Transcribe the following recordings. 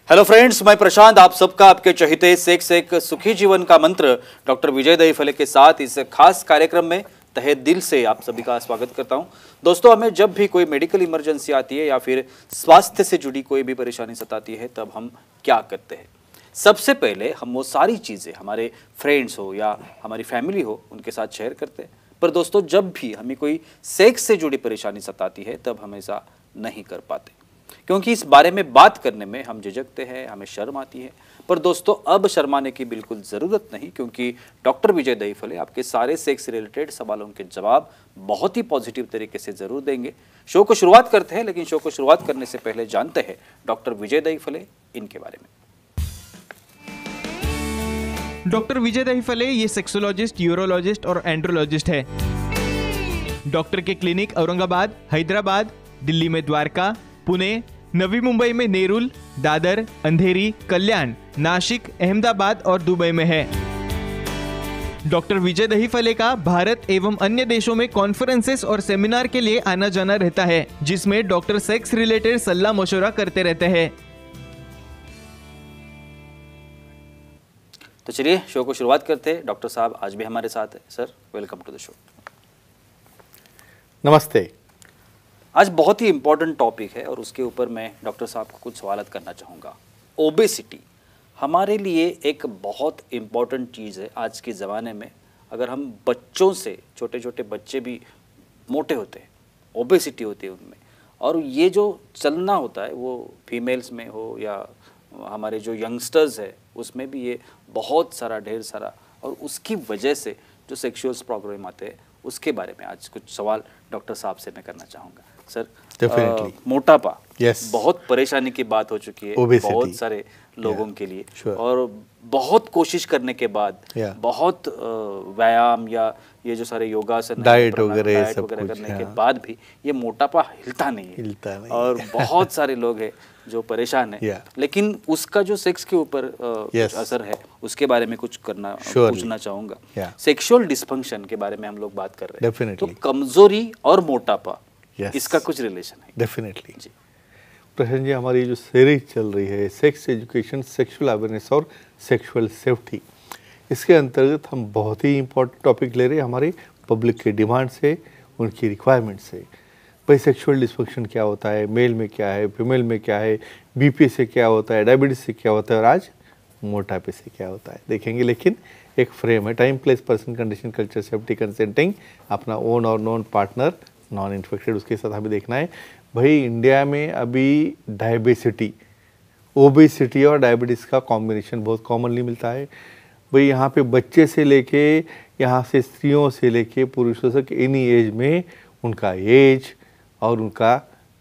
Hello friends, मैं प्रशांत आप सबका आपके चहेते सेक्स एक सुखी जीवन का मंत्र डॉक्टर विजय दहीफले के साथ इस खास कार्यक्रम में तहे दिल से आप सभी का स्वागत करता हूं। दोस्तों, हमें जब भी कोई मेडिकल इमरजेंसी आती है या फिर स्वास्थ्य से जुड़ी कोई भी परेशानी सताती है तब हम क्या करते हैं? सबसे पहले हम वो सारी चीज़ें हमारे फ्रेंड्स हो या हमारी फैमिली हो उनके साथ शेयर करते हैं। पर दोस्तों, जब भी हमें कोई सेक्स से जुड़ी परेशानी सताती है तब हम ऐसा नहीं कर पाते, क्योंकि इस बारे में बात करने में हम झिझकते हैं, हमें शर्म आती है। पर दोस्तों, अब शर्माने की बिल्कुल ज़रूरत नहीं, क्योंकि डॉक्टर विजय दहीफले आपके सारे सेक्स रिलेटेड सवालों के जवाब बहुत ही पॉजिटिव तरीके से ज़रूर देंगे। शो को शुरुआत करते हैं, लेकिन शो को शुरुआत करने से पहले जानते हैं डॉक्टर विजय दहीफले इनके बारे में। डॉक्टर विजय दहीफले ये सेक्सोलॉजिस्ट, यूरोलॉजिस्ट और एंड्रोलॉजिस्ट है। डॉक्टर के क्लिनिक औरंगाबाद, हैदराबाद, दिल्ली में द्वारका, पुणे, नवी मुंबई में नेरुल, दादर, अंधेरी, कल्याण, नासिक, अहमदाबाद और दुबई में है। डॉक्टर विजय दहीफले का भारत एवं अन्य देशों में कॉन्फ्रेंसेस और सेमिनार के लिए आना जाना रहता है, जिसमें डॉक्टर सेक्स रिलेटेड सलाह मशवरा करते रहते हैं। तो चलिए शो को शुरुआत करते हैं। डॉक्टर साहब आज भी हमारे साथ है। Sir, welcome to the show. नमस्ते। आज बहुत ही इंपॉर्टेंट टॉपिक है और उसके ऊपर मैं डॉक्टर साहब को कुछ सवाल करना चाहूँगा। ओबेसिटी हमारे लिए एक बहुत इम्पॉर्टेंट चीज़ है आज के ज़माने में। अगर हम बच्चों से, छोटे छोटे बच्चे भी मोटे होते हैं, ओबेसिटी होती है उनमें, और ये जो चलना होता है वो फीमेल्स में हो या हमारे जो यंगस्टर्स है उसमें भी ये बहुत सारा, ढेर सारा, और उसकी वजह से जो सेक्सुअल्स प्रॉब्लम आते हैं उसके बारे में आज कुछ सवाल डॉक्टर साहब से मैं करना चाहूँगा। सर, मोटापा बहुत परेशानी की बात हो चुकी है बहुत सारे लोगों के लिए, और बहुत कोशिश करने के बाद, बहुत व्यायाम या ये जो सारे योगासन, डाइट वगैरह करने के बाद भी ये मोटापा हिलता नहीं है। और बहुत सारे लोग हैं जो परेशान है, लेकिन उसका जो सेक्स के ऊपर असर है उसके बारे में कुछ पूछना चाहूँगा। सेक्सुअल डिस्फंक्शन के बारे में हम लोग बात कर रहे हैं, तो कमजोरी और मोटापा इसका कुछ रिलेशन है? डेफिनेटली जी। प्रशांत जी, हमारी जो सीरीज चल रही है सेक्स एजुकेशन, सेक्सुअल अवेयरनेस और सेक्सुअल सेफ्टी, इसके अंतर्गत हम बहुत ही इम्पोर्टेंट टॉपिक ले रहे हैं हमारे पब्लिक के डिमांड से, उनकी रिक्वायरमेंट से। भाई, सेक्सुअल डिस्फंक्शन क्या होता है, मेल में क्या है, फीमेल में क्या है, बीपी से क्या होता है, डायबिटीज से क्या होता है, और आज मोटापे से क्या होता है देखेंगे। लेकिन एक फ्रेम है, time, place, person, condition, culture, safety, consenting, अपना ओन और नॉन पार्टनर, नॉन इन्फेक्टेड, उसके साथ हमें देखना है। भाई, इंडिया में अभी डायबिसिटी, ओबेसिटी और डायबिटीज़ का कॉम्बिनेशन बहुत कॉमनली मिलता है। भाई, यहाँ पे बच्चे से लेके, यहाँ से स्त्रियों से लेके पुरुषों तक, इन्हीं एज में उनका एज और उनका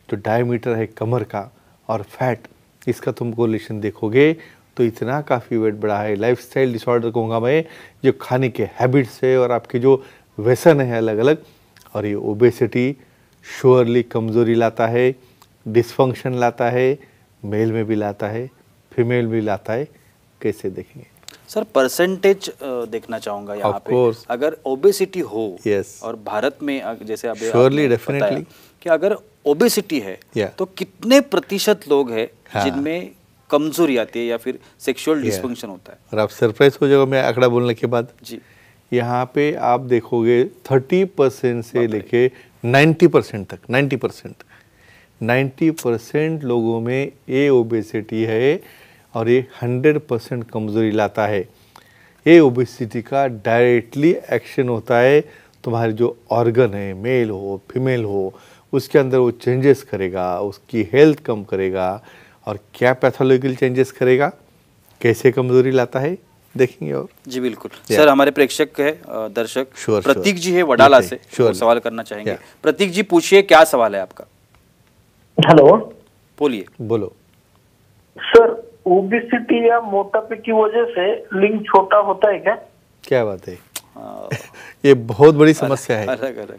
जो डायमीटर है कमर का और फैट, इसका तुम कोरिलेशन देखोगे तो इतना काफ़ी वेट बढ़ा है। लाइफस्टाइल डिसऑर्डर कहूँगा मैं, जो खाने के हैबिट्स है और आपके जो व्यसन है अलग अलग, और ये ओबेसिटी श्योरली कमज़ोरी लाता है, डिस्फंक्शन लाता है, मेल में भी लाता है, फीमेल भी लाता है। कैसे देखेंगे सर? परसेंटेज देखना चाहूँगा यहाँ पे। अगर ओबेसिटी हो और भारत में, जैसे अभी श्योरली डेफिनेटली कि अगर ओबेसिटी है तो कितने प्रतिशत लोग हैं जिनमें कमजोरी आती है या फिर सेक्सुअल डिस्फंक्शन होता है? और आप सरप्राइज हो जाओगे मैं आंकड़ा बोलने के बाद जी। यहाँ पे आप देखोगे 30% से लेके 90% तक, 90% लोगों में ये ओबेसिटी है और ये 100% कमज़ोरी लाता है। ये ओबेसिटी का डायरेक्टली एक्शन होता है तुम्हारे जो ऑर्गन है, मेल हो फीमेल हो, उसके अंदर वो चेंजेस करेगा, उसकी हेल्थ कम करेगा। और क्या पैथोलॉजिकल चेंजेस करेगा, कैसे कमज़ोरी लाता है देखेंगे। और जी बिल्कुल सर, हमारे प्रेक्षक है, दर्शक प्रतीक जी है वडाला से, सवाल करना चाहेंगे। प्रतीक जी, पूछिए, क्या सवाल है आपका? हेलो, बोलिए। बोलो सर। ओबेसिटी या मोटापे की वजह से लिंग छोटा होता है क्या? क्या बात है। ये बहुत बड़ी समस्या है। अलग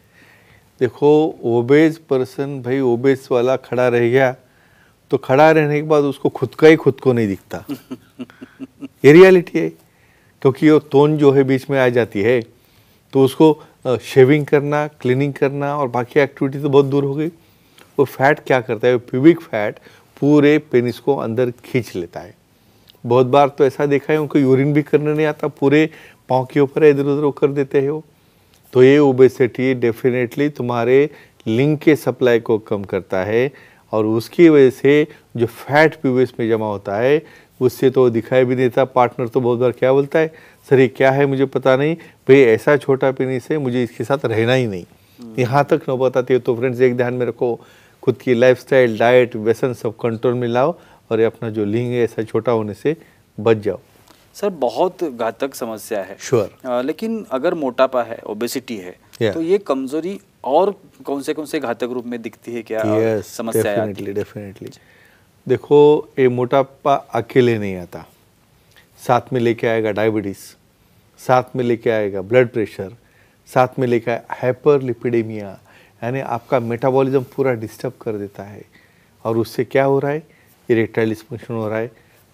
देखो, ओबेज पर्सन, भाई ओबेज वाला खड़ा रह गया तो खड़ा रहने के बाद उसको खुद का ही खुद को नहीं दिखता। ये रियलिटी है, क्योंकि वो तोन जो है बीच में आ जाती है, तो उसको शेविंग करना, क्लीनिंग करना और बाकी एक्टिविटी तो बहुत दूर हो गई। वो फैट क्या करता है, प्यूबिक फैट पूरे पेनिस को अंदर खींच लेता है। बहुत बार तो ऐसा देखा है उनको यूरिन भी करने नहीं आता, पूरे पाँव के ऊपर इधर उधर कर देते हैं वो। तो ये ओबेसिटी डेफिनेटली तुम्हारे लिंग के सप्लाई को कम करता है और उसकी वजह से जो फैट प्यूबिस में जमा होता है उससे तो दिखाई भी नहीं देता। पार्टनर तो बहुत बार क्या बोलता है, सर ये क्या है मुझे पता नहीं, भाई ऐसा छोटा पेनिस है मुझे इसके साथ रहना ही नहीं, यहाँ तक नौबत आती है। तो फ्रेंड्स एक ध्यान में रखो, खुद की लाइफस्टाइल, डाइट, व्यसन सब कंट्रोल में लाओ और ये अपना जो लिंग है ऐसा छोटा होने से बच जाओ। सर बहुत घातक समस्या है। श्योर। लेकिन अगर मोटापा है, ओबेसिटी है, तो ये कमजोरी और कौन से घातक रूप में दिखती है, क्या समस्या आती है? डेफिनेटली देखो, ये मोटापा अकेले नहीं आता, साथ में लेके आएगा डायबिटीज, साथ में लेके आएगा ब्लड प्रेशर, साथ में लेके आएगा हाइपरलिपिडेमिया, यानी आपका मेटाबॉलिज्म पूरा डिस्टर्ब कर देता है। और उससे क्या हो रहा है, इरेक्टाइल डिस्फंक्शन हो रहा है,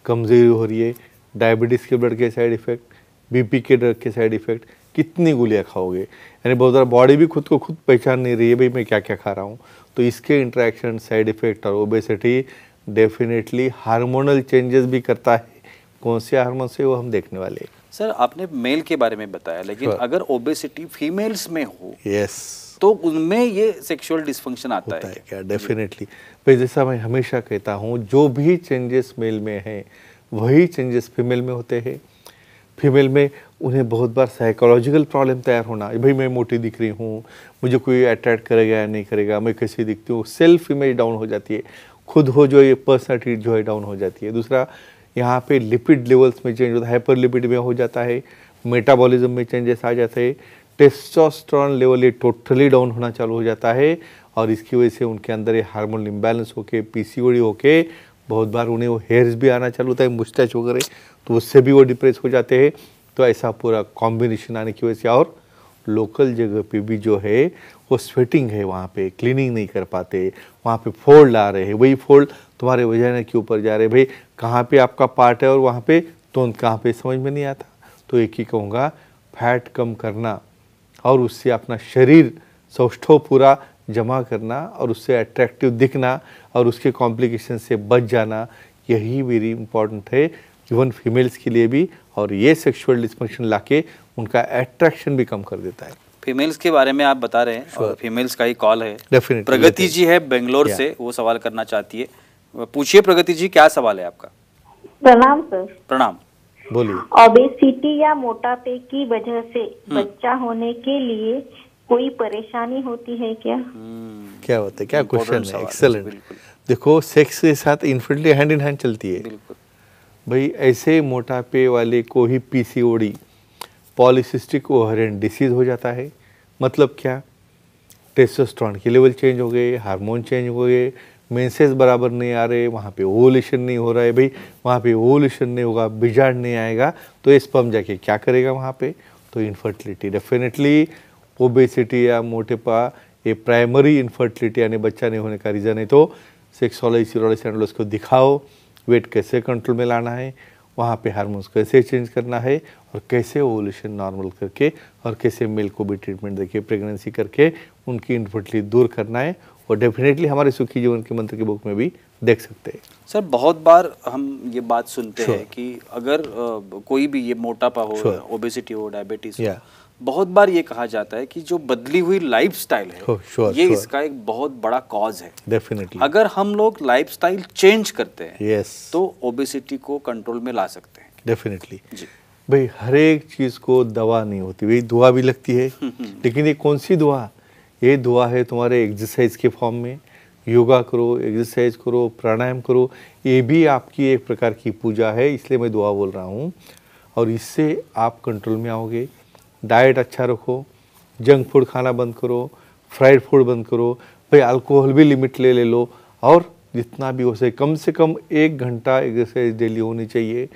कमजोरी हो रही है, डायबिटीज़ के ब्लड के साइड इफेक्ट, बीपी के ड्रग के साइड इफेक्ट, कितनी गोलियां खाओगे, यानी बहुत ज़्यादा बॉडी भी खुद को खुद पहचान नहीं रही है भाई मैं क्या क्या खा रहा हूँ। तो इसके इंटरेक्शन, साइड इफेक्ट और ओबेसिटी डेफिनेटली हार्मोनल चेंजेस भी करता है। कौन से हार्मोन से वो हम देखने वाले हैं। सर आपने मेल के बारे में बताया, लेकिन अगर ओबेसिटी फीमेल्स में हो, यस, तो उनमें ये सेक्सुअल डिस्फंक्शन आता है क्या? डेफिनेटली भाई, जैसा मैं हमेशा कहता हूँ, जो भी चेंजेस मेल में हैं वही चेंजेस फीमेल में होते हैं। फीमेल में उन्हें बहुत बार साइकोलॉजिकल प्रॉब्लम तैयार होना, भाई मैं मोटी दिख रही हूँ, मुझे कोई अट्रैक्ट करेगा या नहीं करेगा, मैं कैसी दिखती हूँ, सेल्फ इमेज डाउन हो जाती है, खुद हो जो ये पर्सनैलिटी जो है डाउन हो जाती है। दूसरा, यहाँ पे लिपिड लेवल्स में चेंज होता है, हाइपरलिपिड में हो जाता है, मेटाबॉलिज्म में चेंजेस आ जाते हैं, टेस्टोस्टेरोन लेवल ये टोटली डाउन होना चालू हो जाता है और इसकी वजह से उनके अंदर ये हार्मोनल इम्बैलेंस होके, पीसीओडी होके बहुत बार उन्हें वो हेयर्स भी आना चालू होता है, मुस्टैच वगैरह, तो उससे भी वो डिप्रेस हो जाते हैं। तो ऐसा पूरा कॉम्बिनेशन आने की वजह से, और लोकल जगह पे भी जो है वो स्वेटिंग है, वहाँ पे क्लीनिंग नहीं कर पाते, वहाँ पे फोल्ड आ रहे हैं, वही फोल्ड तुम्हारे वजाइना के ऊपर जा रहे हैं, भाई कहाँ पे आपका पार्ट है और वहाँ पे तो कहाँ पे समझ में नहीं आता। तो एक ही कहूँगा, फैट कम करना और उससे अपना शरीर सौष्ठव पूरा जमा करना और उससे अट्रैक्टिव दिखना और उसके कॉम्प्लिकेशन से बच जाना, यही वेरी इंपॉर्टेंट है इवन फीमेल्स के लिए भी। और ये सेक्सुअल डिस्फंक्शन लाके उनका अट्रैक्शन भी कम कर देता है। फीमेल्स के बारे में आप बता रहे हैं और फीमेल्स का ही कॉल है। डेफिनेटली प्रगति जी है बेंगलोर से, वो सवाल करना चाहती है। पूछिए प्रगति जी, क्या सवाल है आपका? प्रणाम सर। प्रणाम, बोलिए। ओबेसिटी या मोटापे की वजह से बच्चा होने के लिए कोई परेशानी होती है क्या? क्या होता है, क्या क्वेश्चन है, एक्सेलेंट। देखो, सेक्स के साथ इन्फिनिटी हैंड इन हैंड चलती है। बिल्कुल भाई, ऐसे मोटापे वाले को ही पीसीओडी, पॉलीसिस्टिक ओवरियन डिसीज हो जाता है। मतलब क्या, टेस्टोस्टेरोन के लेवल चेंज हो गए, हार्मोन चेंज हो गए, मेंसेस बराबर नहीं आ रहे, वहाँ पे ओवुलेशन नहीं हो रहा है। भाई वहाँ पे ओवुलेशन नहीं होगा, बीजांड नहीं आएगा, तो ये स्पर्म जाके क्या करेगा वहाँ पे? तो इनफर्टिलिटी। डेफिनेटली ओबेसिटी या मोटेपा ये प्राइमरी इनफर्टिलिटी यानी बच्चा नहीं होने का रीज़न है। तो सेक्सोलॉजी, सीरोलॉजी एंडोलॉजी को दिखाओ, वेट कैसे कंट्रोल में लाना है, वहाँ पे हार्मोन्स कैसे चेंज करना है और कैसे ओवुलेशन नॉर्मल करके और कैसे मेल को भी ट्रीटमेंट देके प्रेगनेंसी करके उनकी इनफर्टिलिटी दूर करना है। और डेफिनेटली हमारे सुखी जीवन के मंत्र की बुक में भी देख सकते हैं। सर, बहुत बार हम ये बात सुनते हैं कि अगर कोई भी ये मोटापा हो, ओबेसिटी हो, डायबिटीज हो, बहुत बार ये कहा जाता है कि जो बदली हुई लाइफस्टाइल है ये इसका एक बहुत बड़ा कॉज है। डेफिनेटली अगर हम लोग लाइफस्टाइल चेंज करते हैं तो ओबेसिटी को कंट्रोल में ला सकते हैं। डेफिनेटली भाई, हर एक चीज को दवा नहीं होती, भाई दुआ भी लगती है लेकिन ये कौन सी दुआ? ये दुआ है तुम्हारे एक्सरसाइज के फॉर्म में। योगा करो, एक्सरसाइज करो, प्राणायाम करो, ये भी आपकी एक प्रकार की पूजा है, इसलिए मैं दुआ बोल रहा हूँ। और इससे आप कंट्रोल में आओगे। डाइट अच्छा रखो, जंक फूड खाना बंद करो, फ्राइड फूड बंद करो, भाई अल्कोहल भी लिमिट ले लो और जितना भी हो सके कम से कम 1 घंटा एक्सरसाइज डेली होनी चाहिए।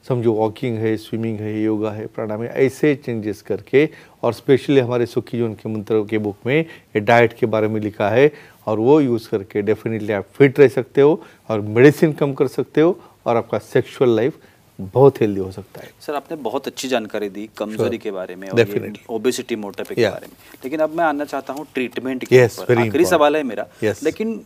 समझो वॉकिंग है, स्विमिंग है, योगा है, प्राणायाम है, ऐसे चेंजेस करके। और स्पेशली हमारे सुखी जीवन के मंत्रों के बुक में ये डाइट के बारे में लिखा है और वो यूज़ करके डेफिनेटली आप फिट रह सकते हो और मेडिसिन कम कर सकते हो और आपका सेक्सुअल लाइफ बहुत हेल्दी हो सकता है। सर आपने बहुत अच्छी जानकारी दी कमजोरी के बारे में और Definitely. ओबेसिटी मोटापे के Yeah. बारे में, लेकिन अब मैं आना चाहता हूँ ट्रीटमेंट के Yes, ऊपर। very आखिरी important. सवाल है मेरा, Yes. लेकिन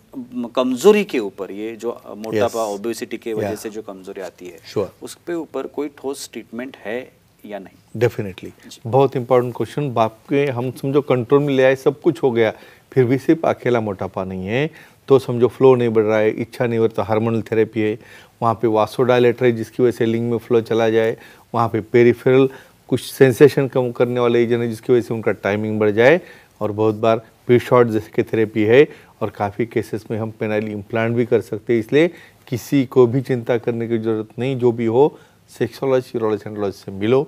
कमजोरी के ऊपर, ये जो मोटापा Yes. ओबेसिटी के वजह Yeah. से जो कमजोरी आती है, Sure. उस पे ऊपर कोई ठोस ट्रीटमेंट है या नहीं? डेफिनेटली बहुत इंपॉर्टेंट क्वेश्चन। बाप के हम समझो कंट्रोल में ले आए, सब कुछ हो गया, फिर भी सिर्फ अकेला मोटापा नहीं है, तो समझो फ्लो नहीं बढ़ रहा है, इच्छा नहीं बढ़ता, हार्मोनल थेरेपी है, वहाँ पे वासोडायलेटर है जिसकी वजह से लिंग में फ्लो चला जाए, वहाँ पे पेरिफेरल कुछ सेंसेशन कम करने वाले एजेंट है जिसकी वजह से उनका टाइमिंग बढ़ जाए, और बहुत बार पी शॉर्ट जैसे की थेरेपी है, और काफ़ी केसेस में हम पेनाइल इम्प्लांट भी कर सकते हैं। इसलिए किसी को भी चिंता करने की ज़रूरत नहीं, जो भी हो सेक्सोलॉजी यूरोलॉजी एंड्रोलॉजी से मिलो,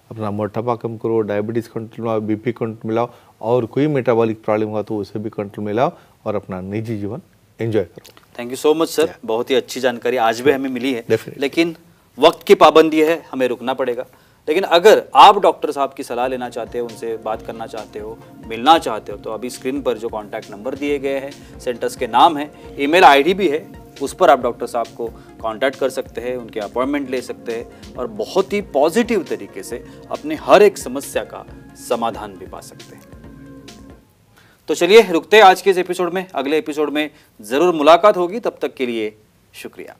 अपना मोटापा कम करो, डायबिटीज़ कंट्रोल में लाओ, बीपी कंट्रोल में लाओ, और कोई मेटाबॉलिक प्रॉब्लम हुआ तो उसे भी कंट्रोल में लाओ, और अपना निजी जीवन एंजॉय करो। Thank you so much sir, बहुत ही अच्छी जानकारी आज भी हमें मिली है। Definitely. लेकिन वक्त की पाबंदी है, हमें रुकना पड़ेगा। लेकिन अगर आप डॉक्टर साहब की सलाह लेना चाहते हो, उनसे बात करना चाहते हो, मिलना चाहते हो, तो अभी स्क्रीन पर जो कॉन्टैक्ट नंबर दिए गए हैं, सेंटर्स के नाम है, ईमेल आईडी भी है, उस पर आप डॉक्टर साहब को कांटेक्ट कर सकते हैं, उनके अपॉइंटमेंट ले सकते हैं, और बहुत ही पॉजिटिव तरीके से अपने हर एक समस्या का समाधान भी पा सकते हैं। तो चलिए रुकते हैं आज के इस एपिसोड में, अगले एपिसोड में ज़रूर मुलाकात होगी, तब तक के लिए शुक्रिया।